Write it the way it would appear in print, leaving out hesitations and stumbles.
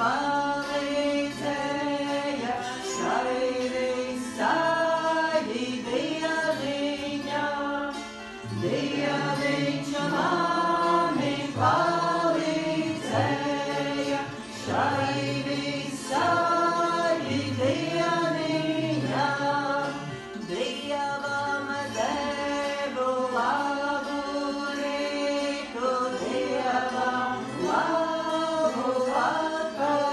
palīdzēja šai visai dieviņā. Dieviņš mani palīdzēja šai visai dieniņā. Dievam devu labu rītu, Dievam labu vakariņu.